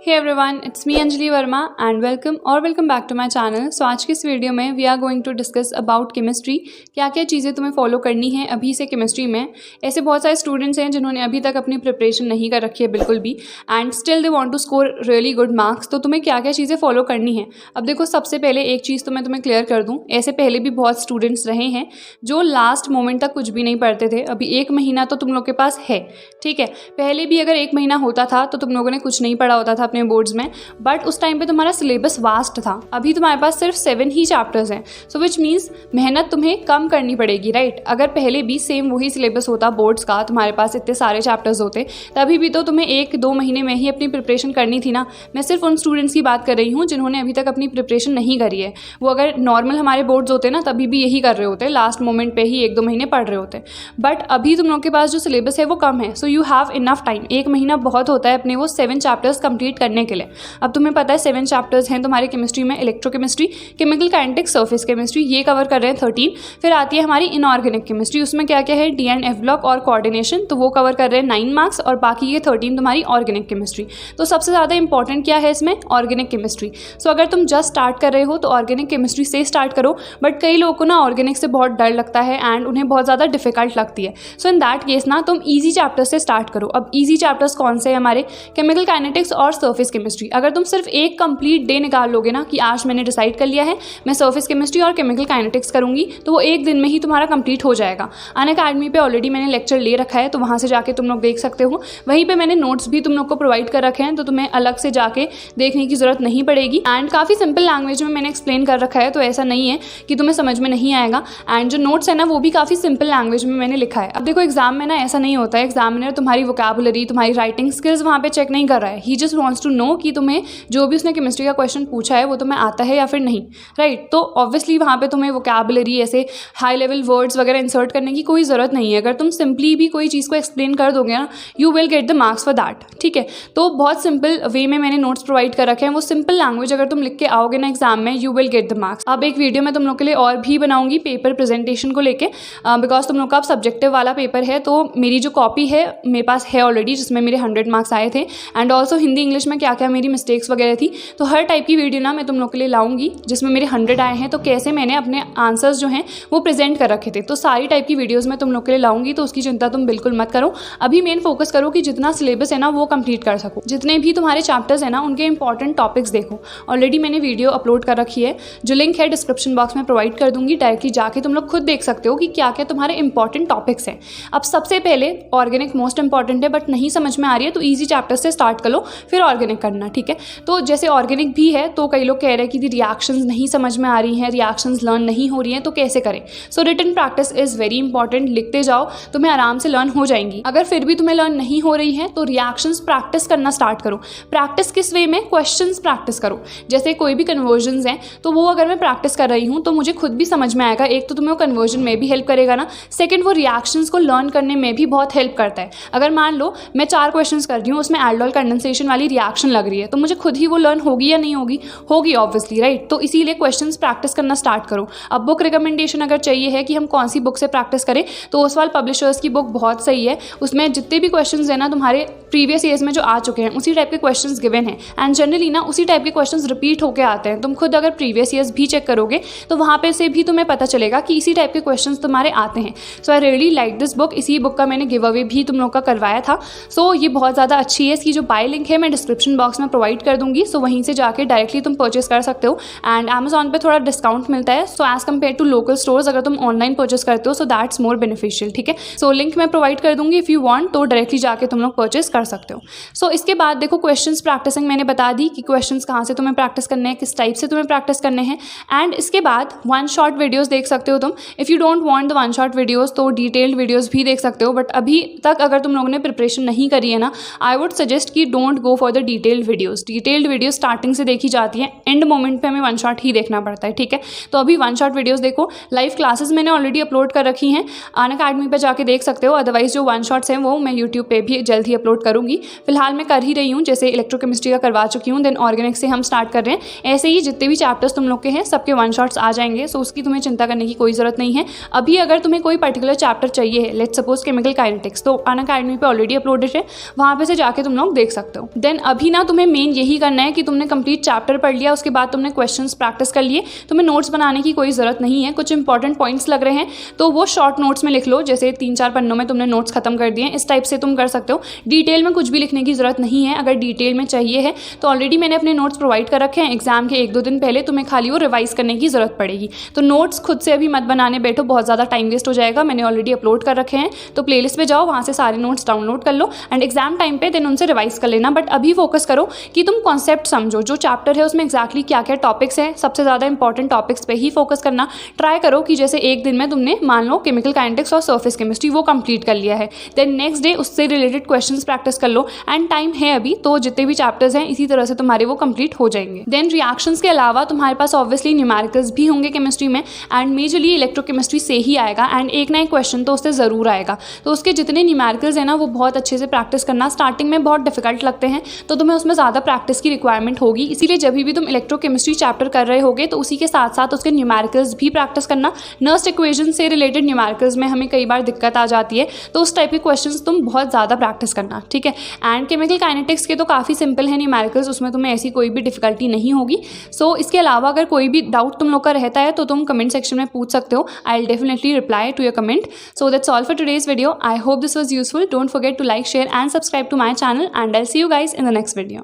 Hey everyone, it's me Anjali Verma and welcome back to my channel. So आज की इस video में we are going to discuss about chemistry. क्या क्या चीज़ें तुम्हें फॉलो करनी है अभी से केमिस्ट्री में। ऐसे बहुत सारे स्टूडेंट्स हैं जिन्होंने अभी तक अपनी प्रिपरेशन नहीं कर रखी है बिल्कुल भी, and still they want to score really good marks. तो तुम्हें क्या क्या चीज़ें फॉलो करनी है। अब देखो, सबसे पहले एक चीज़ तो मैं तुम्हें क्लियर कर दूँ, ऐसे पहले भी बहुत स्टूडेंट्स रहे हैं जो लास्ट मोमेंट तक कुछ भी नहीं पढ़ते थे। अभी 1 महीना तो तुम लोग के पास है, ठीक है। पहले भी अगर 1 महीना होता था तो तुम लोगों ने कुछ नहीं पढ़ा होता था अपने बोर्ड्स में, बट उस टाइम पे तुम्हारा सिलेबस वास्ट था। अभी तुम्हारे पास सिर्फ 7 ही चैप्टर्स हैं, सो विच मीन्स मेहनत तुम्हें कम करनी पड़ेगी, राइट। अगर पहले भी सेम वही सिलेबस होता बोर्ड्स का, तुम्हारे पास इतने सारे चैप्टर्स होते, तभी भी तो तुम्हें 1-2 महीने में ही अपनी प्रिपरेशन करनी थी ना। मैं सिर्फ उन स्टूडेंट्स की बात कर रही हूँ जिन्होंने अभी तक अपनी प्रिपरेशन नहीं करी है। वो अगर नॉर्मल हमारे बोर्ड्स होते ना, तभी भी यही कर रहे होते, लास्ट मोमेंट पे ही 1-2 महीने पढ़ रहे होते। बट अभी तुम लोग के पास जो सिलेबस है वो कम है, so you have enough time. 1 महीना बहुत होता है अपने वो 7 चैप्टर्स कंप्लीट करने के लिए। अब तुम्हें पता है 7 चैप्टर्स हैं तुम्हारे केमिस्ट्री में। Electrochemistry, chemical kinetics, surface chemistry, ये कवर कर रहे हैं 13। फिर आती है हमारी इनऑर्गेनिक केमिस्ट्री, उसमें क्या क्या है, डी एंड एफ ब्लॉक और कोऑर्डिनेशन, तो वो कवर कर रहे हैं 9 मार्क्स, और बाकी ये 13 तुम्हारी ऑर्गेनिक केमिस्ट्री। तो सबसे ज़्यादा इंपॉर्टेंट क्या है इसमें, ऑर्गेनिक केमिस्ट्री। सो अगर तुम जस्ट स्टार्ट कर रहे हो तो ऑर्गेनिक केमिस्ट्री से स्टार्ट करो। बट कई लोगों को ना ऑर्गेनिक से बहुत डर लगता है एंड उन्हें बहुत ज़्यादा डिफिकल्ट लगती है। सो इन दैट केस ना तुम ईजी चैप्टर से स्टार्ट करो। अब ईजी चैप्टर्स कौन से हैं हमारे, केमिकल काइनेटिक्स और सरफेस केमिस्ट्री। अगर तुम सिर्फ एक कंप्लीट डे निकाल लोगे ना कि आज मैंने डिसाइड कर लिया है मैं सरफेस केमिस्ट्री और केमिकल काइनेटिक्स करूंगी, तो वो 1 दिन में ही तुम्हारा कंप्लीट हो जाएगा। अनअकैडमी पे ऑलरेडी मैंने लेक्चर ले रखा है, तो वहाँ से जाके तुम लोग देख सकते हो। वहीं पे मैंने नोट्स भी तुम लोग को प्रोवाइड कर रखे हैं, तो तुम्हें अलग से जाके देखने की जरूरत नहीं पड़ेगी। एंड काफ़ी सिंपल लैंग्वेज में मैंने एक्सप्लेन कर रखा है, तो ऐसा नहीं है कि तुम्हें समझ में नहीं आएगा। एंड जो नोट्स है ना, वो भी काफ़ी सिंपल लैंग्वेज में मैंने लिखा है। अब देखो, एग्जाम में ना ऐसा नहीं होता है, एग्जामिनर तुम्हारी वोकैबुलरी, तुम्हारी राइटिंग स्किल्स वहाँ पे चेक नहीं कर रहा है। ही जस्ट वांट्स टू नो कि तुम्हें जो भी उसने केमिस्ट्री का क्वेश्चन पूछा है वो तुम्हें आता है या फिर नहीं, राइट। तो ऑब्वियसली वहाँ पे तुम्हें वोकैबुलरी, ऐसे हाई लेवल वर्ड्स वगैरह इंसर्ट करने की कोई ज़रूरत नहीं है। अगर तुम सिंपली भी कोई चीज़ को एक्सप्लेन कर दोगे ना, you will get the marks for that, ठीक है। तो बहुत सिंपल वे में मैंने नोट्स प्रोवाइड कर रखे हैं। वो सिंपल लैंग्वेज अगर तुम लिख के आओगे ना एग्जाम में, you will get the marks. अब एक वीडियो मैं तुम लोग के लिए और भी बनाऊंगी पेपर प्रेजेंटेशन को लेके, बिकॉज तुम लोग का अब सब्जेक्टिव वाला पेपर है। तो मेरी जो कॉपी है मेरे पास है ऑलरेडी, जिसमें मेरे 100 मार्क्स आए थे। एंड ऑल्सो हिंदी इंग्लिश में क्या क्या मेरी मिस्टेक्स वगैरह थी, तो हर टाइप की वीडियो ना मैं तुम लोग के लिए लाऊंगी जिसमें मेरे 100 आए हैं, तो कैसे मैंने अपने आंसर्स जो हैं वो प्रेजेंट कर रखे थे। तो सारी टाइप की वीडियोस मैं तुम लोग के लिए लाऊंगी, तो उसकी चिंता तुम बिल्कुल मत करो। अभी मेन फोकस करो कि जितना सिलेबस है ना वो कंप्लीट कर सको। जितने भी तुम्हारे चैप्टर्स हैं ना उनके इंपॉर्टेंट टॉपिक्स देखो। ऑलरेडी मैंने वीडियो अपलोड कर रखी है, जो लिंक है डिस्क्रिप्शन बॉक्स में प्रोवाइड कर दूंगी। डायरेक्टली जाके तुम लोग खुद देख सकते हो कि क्या क्या तुम्हारे इंपॉर्टेंट टॉपिक्स हैं। अब सबसे पहले ऑर्गेनिक मोस्ट इंपॉर्टेंट है, बट नहीं समझ में आ रही है तो ईजी चैप्टर से स्टार्ट कर लो, फिर ऑर्गेनिक करना, ठीक है। तो जैसे ऑर्गेनिक भी है, तो कई लोग कह रहे हैं कि रिएक्शंस नहीं समझ में आ रही हैं, रिएक्शंस लर्न नहीं हो रही हैं, तो कैसे करें। So written practice is very important. लिखते जाओ, तुम्हें आराम से लर्न हो जाएंगी। अगर फिर भी तुम्हें लर्न नहीं हो रही है तो रिएक्शंस प्रैक्टिस करना स्टार्ट करो। प्रैक्टिस किस वे में, क्वेश्चंस प्रैक्टिस करो। जैसे कोई भी कन्वर्जन्स हैं, तो वो अगर मैं प्रैक्टिस कर रही हूँ तो मुझे खुद भी समझ में आएगा। एक तो तुम्हें वो कन्वर्जन में भी हेल्प करेगा ना, सेकेंड वो रिएक्शंस को लर्न करने में भी बहुत हेल्प करता है। अगर मान लो मैं 4 क्वेश्चंस कर रही हूँ, उसमें एल्डोल कंडेंसेशन वाली रिएक्शन लग रही है, तो मुझे खुद ही वो लर्न होगी या नहीं होगी, होगी ऑब्वियसली, राइट। तो इसीलिए क्वेश्चंस प्रैक्टिस करना स्टार्ट करो। अब बुक रिकमेंडेशन अगर चाहिए है कि हम कौन सी बुक से प्रैक्टिस करें, तो ओसवाल पब्लिशर्स की बुक बहुत सही है। उसमें जितने भी क्वेश्चंस हैं ना तुम्हारे प्रीवियस ईयर्स में जो आ चुके हैं, उसी टाइप के क्वेश्चंस गिवन हैं। एंड जनरली ना उसी टाइप के क्वेश्चंस रिपीट होकर आते हैं। तुम खुद अगर प्रीवियस ईयर्स भी चेक करोगे तो वहाँ पे से भी तुम्हें पता चलेगा कि इसी टाइप के क्वेश्चंस तुम्हारे आते हैं। So I really like this book. इसी बुक का मैंने गिव अवे भी तुम लोग का करवाया था। सो ये बहुत ज़्यादा अच्छी है। इसकी जो बाय लिंक है मैं डिस्क्रिप्शन बॉक्स में प्रोवाइड कर दूंगी, सो वहीं से जाके डायरेक्टली तुम परचेस कर सकते हो। एंड अमेजॉन पे थोड़ा डिस्काउंट मिलता है, so as compare to local stores अगर तुम ऑनलाइन परचेस करते हो, सो दैट्स मोर बेनिफिशियल, ठीक है। सो लिंक मैं प्रोवाइड कर दूंगी, इफ़ यू वांट तो डायरेक्टली जाके तुम लोग परचेस कर सकते हो। सो इसके बाद देखो, क्वेश्चंस प्रैक्टिसिंग मैंने बता दी कि क्वेश्चंस कहाँ से तुम्हें प्रैक्टिस करने हैं, किस टाइप से तुम्हें प्रैक्टिस करने हैं। एंड इसके बाद 1 शॉट वीडियोस देख सकते हो तुम। If you don't want the 1 shot videos तो डिटेल्ड वीडियोस भी देख सकते हो। बट अभी तक अगर तुम लोगों ने प्रिपरेशन नहीं करी है ना, आई वुड सजेस्ट कि don't go for the detailed videos. Detailed video starting से देखी जाती है, एंड मोमेंट पे हमें 1 शॉट ही देखना पड़ता है, ठीक है। तो अभी 1 शॉट वीडियोस देखो। लाइव क्लासेस मैंने ऑलरेडी अपलोड कर रखी हैं, अनअकैडमी पे जाके देख सकते हो। अदरवाइज जो 1 शॉट्स हैं वो मैं यूट्यूब पे भी जल्द ही अपलोड करूँगी। फिलहाल मैं कर ही रही हूँ, जैसे इलेक्ट्रोकेमिस्ट्री का करवा चुकी हूँ, देन ऑर्गेनिक से हम स्टार्ट कर रहे हैं। ऐसे ही जितने भी चैप्टर्स तुम लोग के हैं सबके 1 शॉट्स आ जाएंगे, सो उसकी तुम्हें चिंता करने की कोई ज़रूरत नहीं है। अभी अगर तुम्हें कोई पर्टिकुलर चैप्टर चाहिए है, लेट्स सपोज केमिकल काइनेटिक्स, तो अनअकैडमी पे ऑलरेडी अपलोडेड है, वहाँ पे से जाके तुम लोग देख सकते हो। देन अभी ना तुम्हें मेन यही करना है कि तुमने कंप्लीट चैप्टर पढ़ लिया, उसके बाद तुमने क्वेश्चंस प्रैक्टिस कर लिए, तुम्हें नोट्स बनाने की कोई ज़रूरत नहीं है। कुछ इंपॉर्टेंट पॉइंट्स लग रहे हैं तो वो शॉर्ट नोट्स में लिख लो, जैसे 3-4 पन्नों में तुमने नोट्स खत्म कर दिए, इस टाइप से तुम कर सकते हो। डिटेल में कुछ भी लिखने की ज़रूरत नहीं है। अगर डिटेल में चाहिए है तो ऑलरेडी मैंने अपने नोट्स प्रोवाइड कर रखे हैं, एग्जाम के 1-2 दिन पहले तुम्हें खाली वो रिवाइज करने की ज़रूरत पड़ेगी। तो नोट्स खुद से अभी मत बनाने बैठो, बहुत ज़्यादा टाइम वेस्ट हो जाएगा। मैंने ऑलरेडी अपलोड कर रखे हैं, तो प्लेलिस्ट पे जाओ, वहाँ से सारे नोट्स डाउनलोड कर लो एंड एग्जाम टाइम पे देन उनसे रिवाइज कर लेना। बट अभी फोकस करो कि तुम कॉन्सेप्ट समझो, जो चैप्टर है उसमें एक्जैक्टली क्या क्या टॉपिक्स हैं, सबसे ज़्यादा इंपॉर्टेंट टॉपिक्स पे ही फोकस करना ट्राई करो। कि जैसे एक दिन में तुमने मान लो केमिकल काइनेटिक्स और सरफेस केमिस्ट्री वो कंप्लीट कर लिया है, देन नेक्स्ट डे उससे रिलेटेड क्वेश्चंस प्रैक्टिस कर लो एंड टाइम है अभी, तो जितने भी चैप्टर्स हैं इसी तरह से तुम्हारे वो कंप्लीट हो जाएंगे। देन रिएक्शंस के अलावा तुम्हारे पास ऑब्वियसली न्यूमेरिकल्स भी होंगे केमिस्ट्री में एंड मेजरली इलेक्ट्रोकेमिस्ट्री से ही आएगा एंड एक ना एक क्वेश्चन तो उससे ज़रूर आएगा। तो उसके जितने न्यूमेरिकल्स हैं ना वो बहुत अच्छे से प्रैक्टिस करना। स्टार्टिंग में बहुत डिफिकल्ट लगते हैं तो तुम्हें उसमें ज़्यादा प्रैक्टिस की रिक्वायरमेंट होगी, इसीलिए जब भी तुम इलेक्ट्रोकेमिस्ट्री चैप्टर कर रहे होगे तो उसी के साथ साथ उसके न्यूमेरिकल्स भी प्रैक्टिस करना। नर्स्ट इक्वेशन से रिलेटेड न्यूमेरिकल्स में हमें कई बार दिक्कत आ जाती है, तो उस टाइप के क्वेश्चंस तुम बहुत ज़्यादा प्रैक्टिस करना, ठीक है। एंड केमिकल काइनेटिक्स के तो काफ़ी सिंपल है न्यूमेरिकल्स, उसमें तुम्हें ऐसी कोई भी डिफिकल्टी नहीं होगी। सो इसके अलावा अगर कोई भी डाउट तुम लोग का रहता है तो तुम कमेंट सेक्शन में पूछ सकते हो। I will definitely reply to your comment. So that's all for today's video. I hope this was useful. Don't forget to like, share and subscribe to my channel and I'll see you guys in the next video.